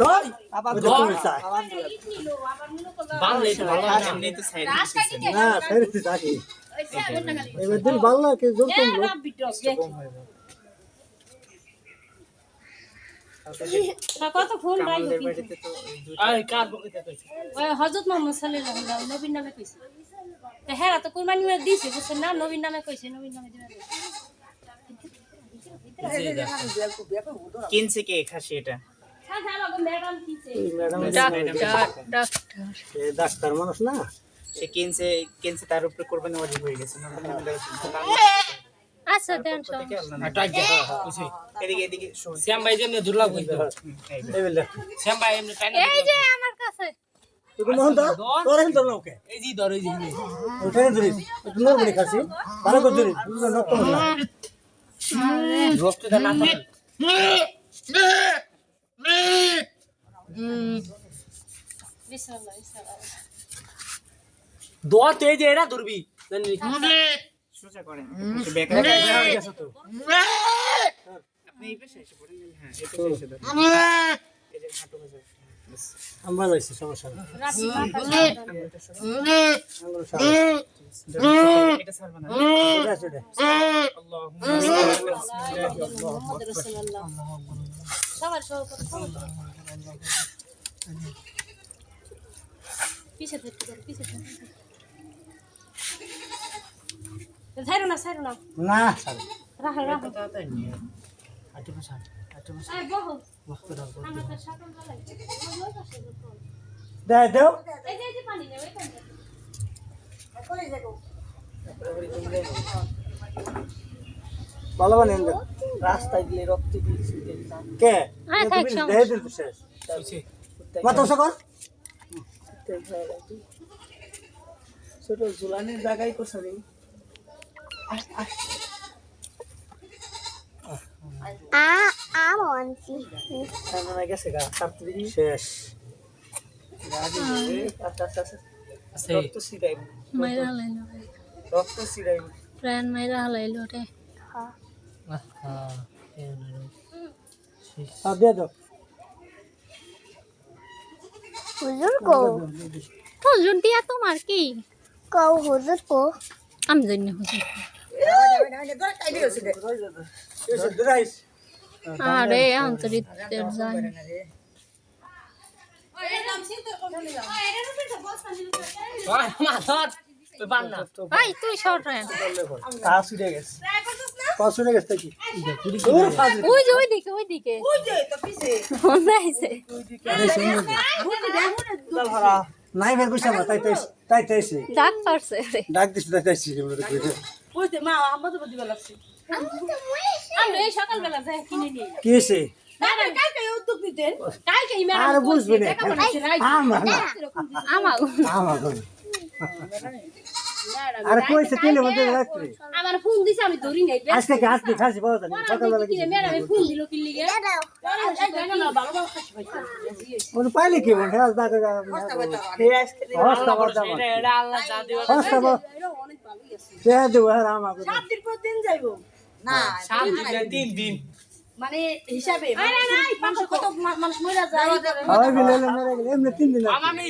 তোর আবার ধর বাংলা এটা ভালো না এমনি তো সাইড না ফেরতি থাকি এবার দিন বাংলা কে জোর কম কত ফোন ভাই আরে কার বকতে কইছে ওই হযরত মুহাম্মদ সাল্লাল্লাহু আলাইহি ওয়াসাল্লাম নবীর নামে কইছে তে হেরা তো কুরবানি মে দিছে বুঝছেন না নবীর নামে কইছে নবীর নামে দিবেন কিনছে কে খাসি এটা সাথে আমাকে ম্যাডাম কিছে ডাক্তার মানুষ না সে কিনছে তার উপরে কোরবানি ওয়াজিব হয়ে গেছে আচ্ছা দেন এদিকে শ্যাম ভাই যেমনি দুর্লভ হইতো এই বলে শ্যাম ভাই এমনি টাইনা এই যে আমার কাছে তুই মোহন দা তোর হেন তোর ওকে এই জি ধর এই জি ওখানে ধরিস তুই নরমালি খাসি ভালো করে ধরিস তুই নষ্ট কর না রোস্ট দা না বিসমিল্লাহ বিসমিল্লাহ দোয়া তে যে এরা ধরবি জানি সোজা করেন বেকার গেছে তো আপনি এই পেশে এসে পড়েন হ্যাঁ এই পেশে এসে ধরেন এই যে হাঁটু বসে আমরা যাইছি সমস্যা না রাশি এটা ছাড়বা না এটা ছেড়ে মুহাম্মদ রাসূলুল্লাহ সবার পিছে পিছে ছাইরো না না স্যার রাখো হাঁটু বসা এই বহো বসতে দাও আমাদের সাতন জ্বালাই দে দেও এই যে পানি নেই ওই পানি ভালো বানেন রাস্তায় গেলে রক্ত দিয়েছে কে হ্যাঁ থাক দে দিল শেষ মাথা কর ছোট ঝুলানের জায়গায় করছে আনছি গেছে গা সাতদিন শেষ রক্ত সিরাইব মাইরা হলাইলো রক্ত সিরাইব প্রাণ মাইরা হলাইলো রে আর দে দাও হুজুর কো হুজুর দিয়া তোমার কি কও হুজুর কো আমি জানি হুজুর শেষ দরাইস আরে অন্তরিতের যায় ভাই তুই শর্ট রে কাজ উঠে গেছে পাঁচ উঠে গেছে কি ওইদিকে মনে আইছে নাই বের কইছ আমরা তাই তাইছি ডাক পারছে রে ডাক দিছ তাই তাইছি কইতে মা আমরা তো দিবা লাগছে আমরা এই সকালবেলা যাই কিনে নিয়ে কি হইছে না কালকে উদ্যোগ নিতেন কালকে ই আর বুঝবি না আমার না আমার আমার আর কইছে তেলে মধ্যে রাখতে আমার ফোন দিছে আমি ধরি নাই আজকে কি আজকে খাসি পাওয়া যায় সকালবেলা কি ম্যাডামে ফোন দিল কি লিগে ওর পাইলে কি বল আজ দাদা হস্তা বড় দাম এটা আল্লাহ যা দিও হস্তা বড় অনেক ভালোই আছে দে দেব আর আমাকে 7 দিন পর দিন যাইবো না 3 দিন মানে হিসাবে মানুষ কত মানুষ মরে যায় হয় বিলে মেরে গেলে এমনি 3 দিন আমি